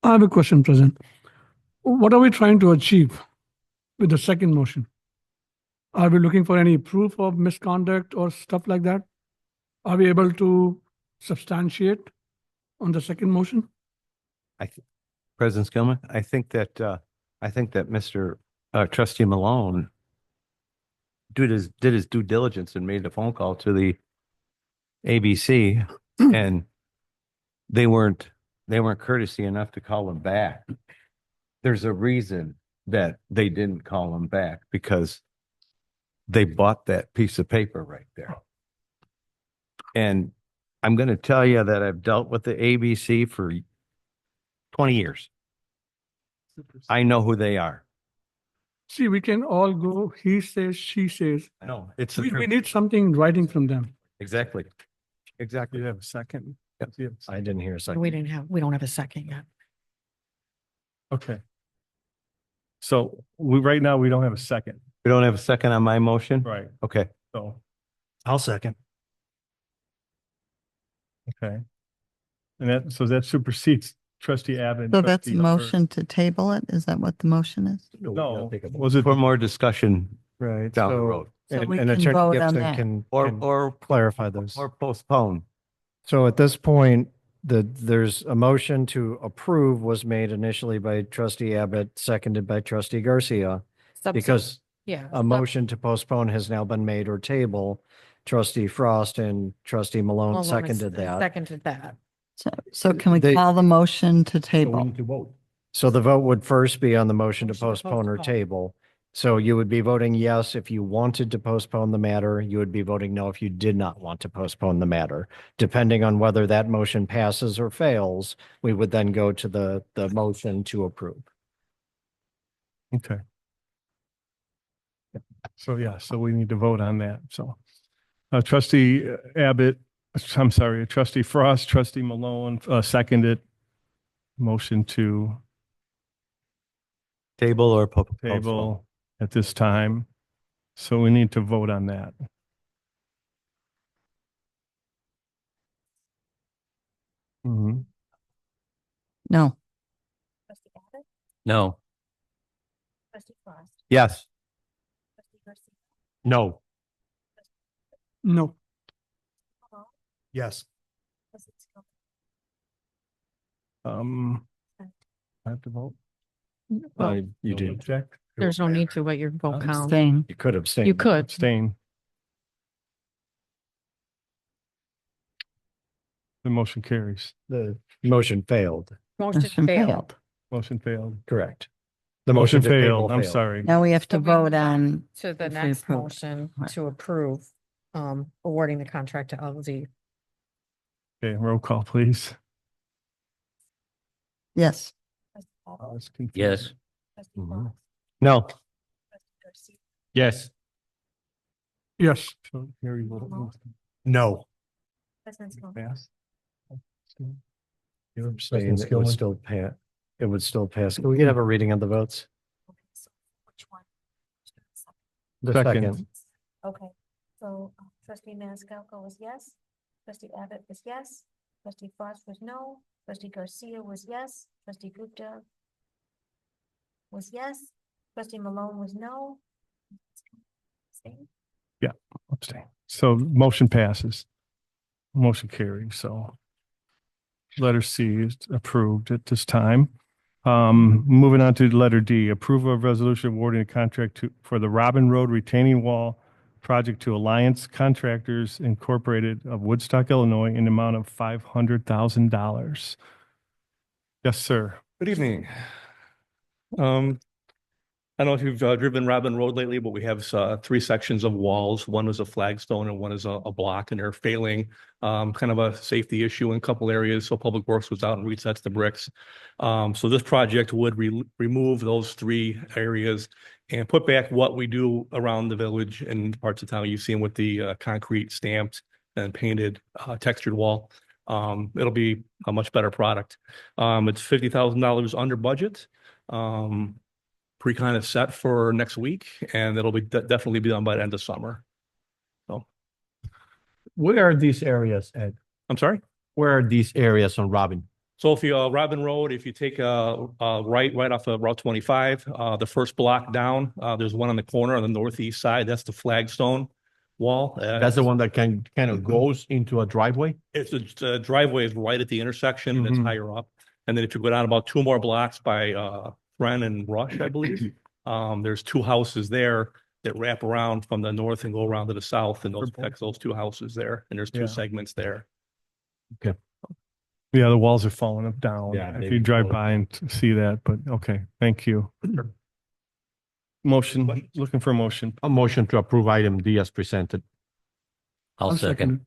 have a question, President. What are we trying to achieve with the second motion? Are we looking for any proof of misconduct or stuff like that? Are we able to substantiate on the second motion? President Skillman, I think that Mr. Trustee Malone did his due diligence and made the phone call to the ABC and they weren't courtesy enough to call him back. There's a reason that they didn't call him back because they bought that piece of paper right there. And I'm going to tell you that I've dealt with the ABC for 20 years. I know who they are. See, we can all go, he says, she says. I know. It's the We truth. need something in writing from them. Exactly. Do Exactly. you have a second? Yep. Do you have a second? I didn't hear a second. we don't have a second yet. Okay. So right now, we don't have a second, We don't have a second on my motion? right? Okay. So, I'll second. okay. And so that supersedes trustee Abbott. and So that's a trustee- motion to table it? Is that what the motion is? No, was it? For more discussion Right. down the so- road. So And we and can Attorney vote on Gibson that. can Or clarify those. or postpone. So at this point, there's a motion to approve was made initially by Trustee Abbott, seconded by Trustee Garcia. Because Yeah. a motion to postpone has now been made or table. Trustee Frost and Trustee Malone Malone seconded that. Seconded that. So can we They- call the motion to So we table? need to vote. So the vote would first be on the motion to Motion to postpone or postpone. table. So you would be voting yes if you wanted to postpone the matter. You would be voting no if you did not want to postpone the matter. Depending on whether that motion passes or fails, we would then go to the motion to approve. Okay. So yeah, so we need to vote on that. So trustee Abbott, I'm sorry, trustee Frost, trustee Malone, seconded motion to Table or postpone? table at this time. So we need to vote on that. Mhm. No. Trustee Abbott, No. trustee Frost, Yes. trustee Garcia, No. No. Malone, Yes. trustee Skillman. I have to vote. Well, You do. Object? there's no need to let your vote count. Abstain. You could abstain. You could. Abstain. The motion carries. The motion failed. Motion Motion failed. failed. Motion failed. Correct. The Motion to table failed. I'm sorry. Now we have to So we vote move on, To the if we next approve. motion Right. to approve, awarding the contract to LZ. Okay, roll call, please. yes. Trustee I Abbott, was confused. Yes. trustee Mhm. Frost, No. trustee Garcia, Yes. Yes. So here you vote. No. President Skillman. Pass. You abstain, it would still pass. It would still pass. Can we get have a reading of the votes? Okay, so which one? The Second. second. Okay, so trustee Maniscalco was yes, trustee Abbott was yes, trustee Frost was no, trustee Garcia was yes, trustee Gupta was yes, trustee Malone was no. Abstain? Abstain. So motion passes. Motion carries. So letter C is approved at this time. Moving on to letter D, approval of resolution awarding a contract for the Robin Road retaining wall project to Alliance Contractors Incorporated of Woodstock, Illinois, in the amount of $500,000. Yes, sir. Good evening. I don't know if you've driven Robin Road lately, but we have three sections of walls. One is a flagstone and one is a block, and they're failing. Kind of a safety issue in a couple areas. So Public Works was out and resets the bricks. So this project would remove those three areas and put back what we do around the village and parts of town. You've seen with the concrete stamped and painted textured wall. It'll be a much better product. It's $50,000 under budget. Pre-kind of set for next week, and it'll be definitely be done by the end of summer. So, Where are these areas, Ed? I'm sorry. Where are these areas on Robin? So if you Robin Road, if you take right off of Route 25, the first block down, there's one on the corner on the northeast side. That's the flagstone wall. That's the one that kind of goes into a driveway? It's the driveway is right at the intersection, and it's higher up. And then if you go down about two more blocks by Wren and Rush, I believe, there's two houses there that wrap around from the north and go around to the south, and those connect those two houses there, and there's two segments there. Okay. Yeah, the walls are falling up down. Yeah, If you drive by and see that, but okay, thank you. Motion, looking for a motion. A motion to approve item D as presented. I'll second.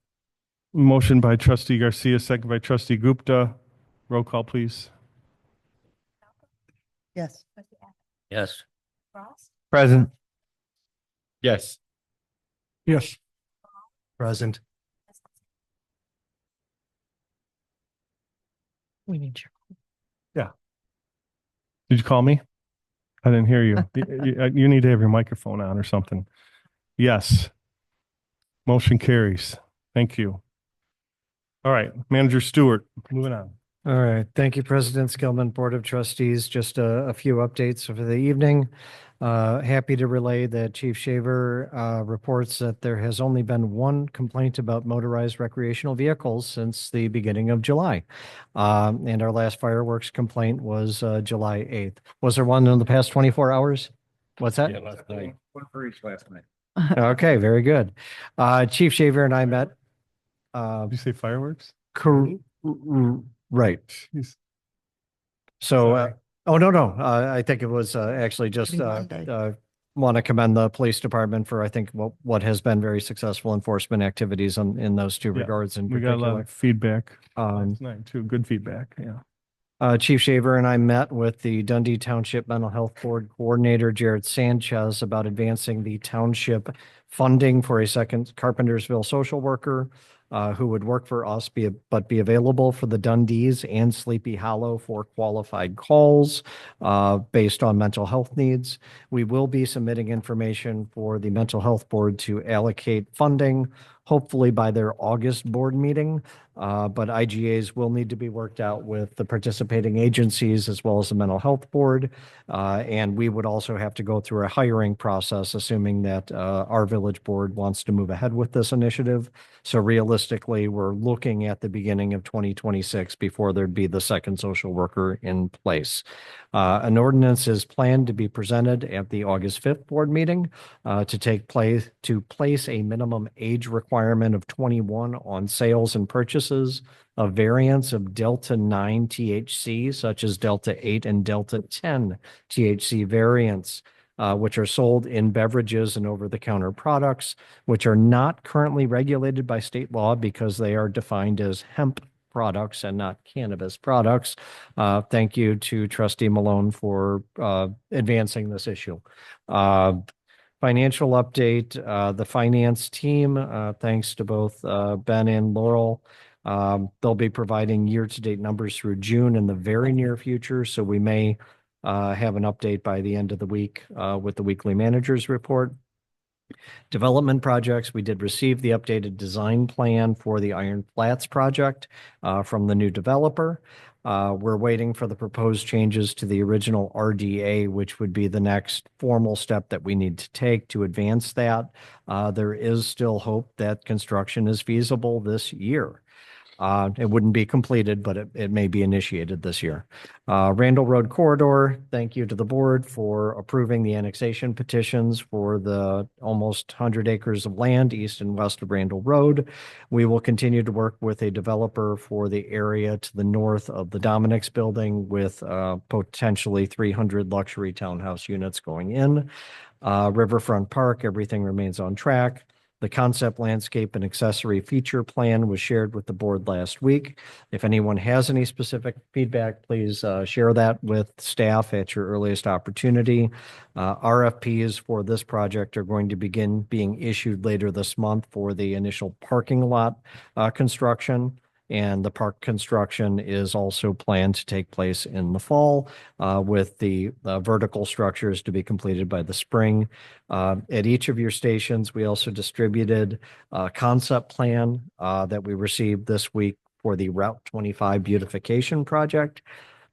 Motion by trustee Garcia, second by trustee Gupta. Roll call, please. Yes. Trustee Abbott, Yes. Frost, Present. Yes. Yes. Present. We need your. Did you call me? I didn't hear you. You need to have your microphone on or something. Yes. Motion carries. Thank you. All right, Manager Stewart, moving on. All right. Thank you, President Skillman, Board of Trustees. Just a few updates for the evening. Happy to relay that Chief Shaver reports that there has only been one complaint about motorized recreational vehicles since the beginning of July. And our last fireworks complaint was July 8th. Was there one in the past 24 hours? What's that? Yeah, last night. One for each last night. Okay, very good. Chief Shaver and I met. Did you say fireworks? Right. Jeez. So, oh, no. I think it was actually just Happy Monday. want to commend the police department for, I think, what has been very successful enforcement activities in those two Yeah, regards in We got a lot particular. of feedback Um, last night too. Good feedback. Yeah. Chief Shaver and I met with the Dundee Township Mental Health Board Coordinator Jared Sanchez about advancing the township funding for a second Carpentersville social worker who would work for us, but be available for the Dundees and Sleepy Hollow for qualified calls based on mental health needs. We will be submitting information for the Mental Health Board to allocate funding, hopefully by their August board meeting. But IGAs will need to be worked out with the participating agencies as well as the mental health board. And we would also have to go through a hiring process, assuming that our village board wants to move ahead with this initiative. So realistically, we're looking at the beginning of 2026 before there'd be the second social worker in place. An ordinance is planned to be presented at the August 5th board meeting to place a minimum age requirement of 21 on sales and purchases of variants of Delta 9 THC, such as Delta 8 and Delta 10 THC variants, which are sold in beverages and over-the-counter products, which are not currently regulated by state law because they are defined as hemp products and not cannabis products. Thank you to Trustee Malone for advancing this issue. Financial update, the finance team, thanks to both Ben and Laurel. They'll be providing year-to-date numbers through June in the very near future, so we may have an update by the end of the week with the weekly managers report. Development projects, we did receive the updated design plan for the Iron Flats project from the new developer. We're waiting for the proposed changes to the original RDA, which would be the next formal step that we need to take to advance that. There is still hope that construction is feasible this year. It wouldn't be completed, but it may be initiated this year. Randall Road Corridor, thank you to the board for approving the annexation petitions for the almost 100 acres of land east and west of Randall Road. We will continue to work with a developer for the area to the north of the Dominic's building with potentially 300 luxury townhouse units going in. Riverfront Park, everything remains on track. The concept landscape and accessory feature plan was shared with the board last week. If anyone has any specific feedback, please share that with staff at your earliest opportunity. RFPs for this project are going to begin being issued later this month for the initial parking lot construction. And the park construction is also planned to take place in the fall with the vertical structures to be completed by the spring. At each of your stations, we also distributed a concept plan that we received this week for the Route 25 beautification project.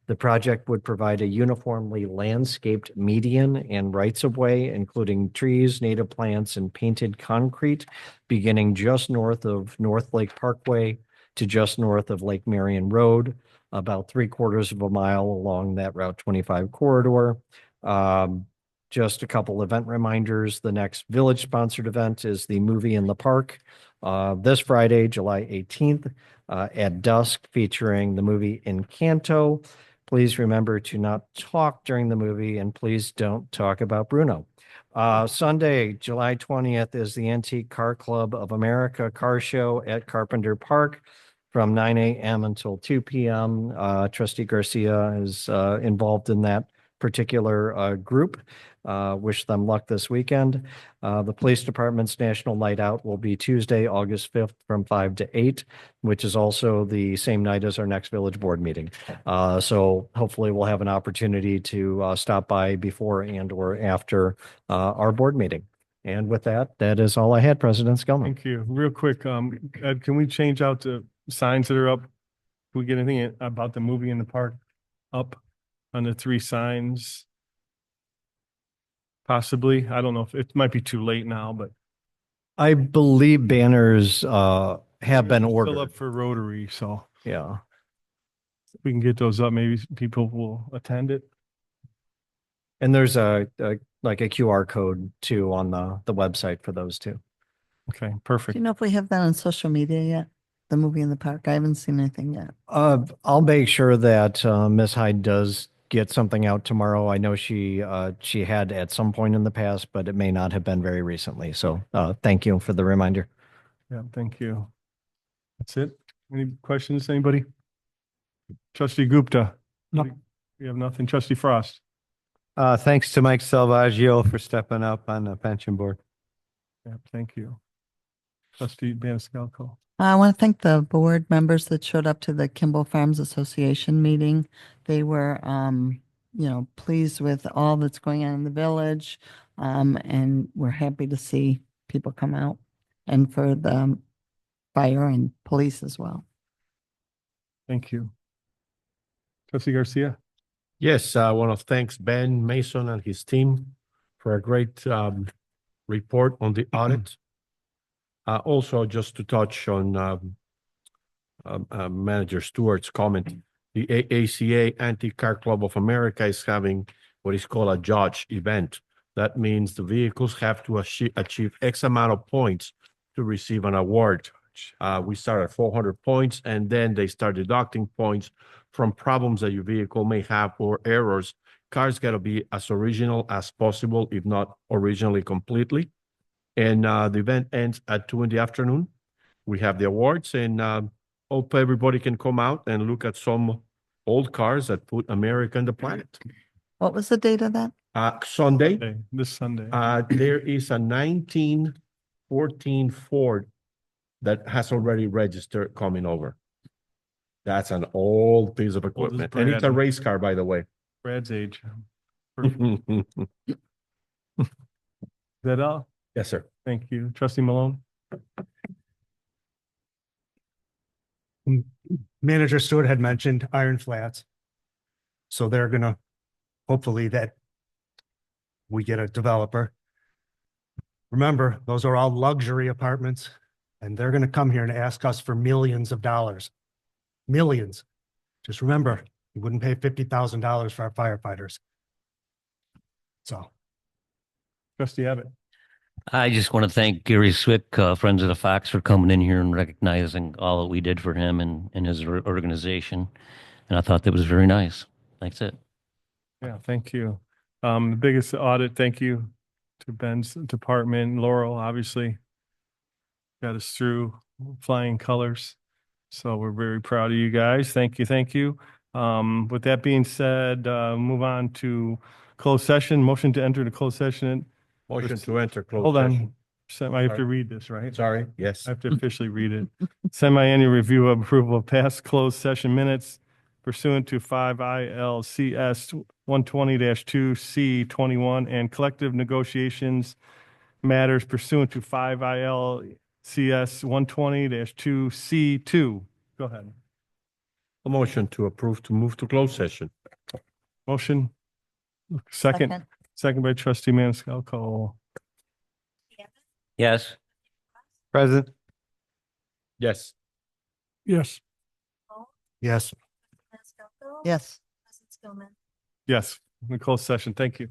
The project would provide a uniformly landscaped median and rights-of-way, including trees, native plants, and painted concrete, beginning just north of North Lake Parkway to just north of Lake Marion Road, about 3/4 of a mile along that Route 25 corridor. Just a couple event reminders. The next village-sponsored event is the Movie in the Park this Friday, July 18th at dusk, featuring the movie Encanto. Please remember to not talk during the movie, and please don't talk about Bruno. Sunday, July 20th is the Antique Car Club of America car show at Carpenter Park from 9 a.m. until 2 p.m. Trustee Garcia is involved in that particular group. Wish them luck this weekend. The police department's National Night Out will be Tuesday, August 5th from 5 to 8, which is also the same night as our next village board meeting. So hopefully we'll have an opportunity to stop by before and or after our board meeting. And with that, that is all I had, President Skillman. Thank you. Real quick, Ed, can we change out the signs that are up? Can we get anything about the movie in the park up on the 3 signs? Possibly. I don't know if it might be too late now, but I believe banners have been ordered. Still up for Rotary, so yeah. If we can get those up, maybe people will attend it. And there's like a QR code too on the website for those too. Okay, perfect. Do you know if we have that on social media yet? The movie in the park? I haven't seen anything yet. I'll make sure that Ms. Hyde does get something out tomorrow. I know she had at some point in the past, but it may not have been very recently. So thank you for the reminder. Yeah, thank you. That's it. Any questions, anybody? Trustee Gupta. No. We have nothing. Trustee Frost. Thanks to Mike Salvaggio for stepping up on the pension board. Yeah, thank you. Trustee Maniscalco. I want to thank the board members that showed up to the Kimball Farms Association meeting. They were, pleased with all that's going on in the village. And we're happy to see people come out and for the fire and police as well. Thank you. Trustee Garcia. Yes, I want to thank Ben Mason and his team for a great report on the audit. Also, just to touch on Manager Stewart's comment, the AACA Anti-Car Club of America is having what is called a judge event. That means the vehicles have to achieve X amount of points to receive an award. We start at 400 points, and then they start deducting points from problems that your vehicle may have or errors. Cars got to be as original as possible, if not originally completely. And the event ends at 2 p.m. We have the awards, and hope everybody can come out and look at some old cars that put America on the planet. What was the date of that? Sunday. This Sunday. There is a 1914 Ford that has already registered coming over. That's an old piece of equipment, and it's a Brad. race car, by the way. Brad's age. Perfect. Is that all? Yes, sir. Thank you. Trustee Malone. Manager Stewart had mentioned Iron Flats. So they're gonna, hopefully that we get a developer. Remember, those are all luxury apartments, and they're gonna come here and ask us for millions of dollars. Millions. Just remember, you wouldn't pay $50,000 for our firefighters. So. Trustee Abbott. I just want to thank Gary Swick, Friends of the Fox, for coming in here and recognizing all that we did for him and his organization. And I thought that was very nice. That's it. Yeah, thank you. The biggest audit, thank you to Ben's department. Laurel, obviously, got us through flying colors. So we're very proud of you guys. Thank you. Thank you. With that being said, move on to closed session. Motion to enter the closed session. Motion to enter closed Hold session. on. I have to read this, right? Sorry, yes. I have to officially read it. Semi-annual review of approval of past closed session minutes pursuant to 5 ILCS 120-2C21 and collective negotiations matters pursuant to 5 ILCS 120-2C2. Go ahead. A motion to approve to move to closed session. Motion. Second by Trustee Maniscalco. Yes. Present. Yes. Yes. Yes. Yes. Yes. In the closed session. Thank you.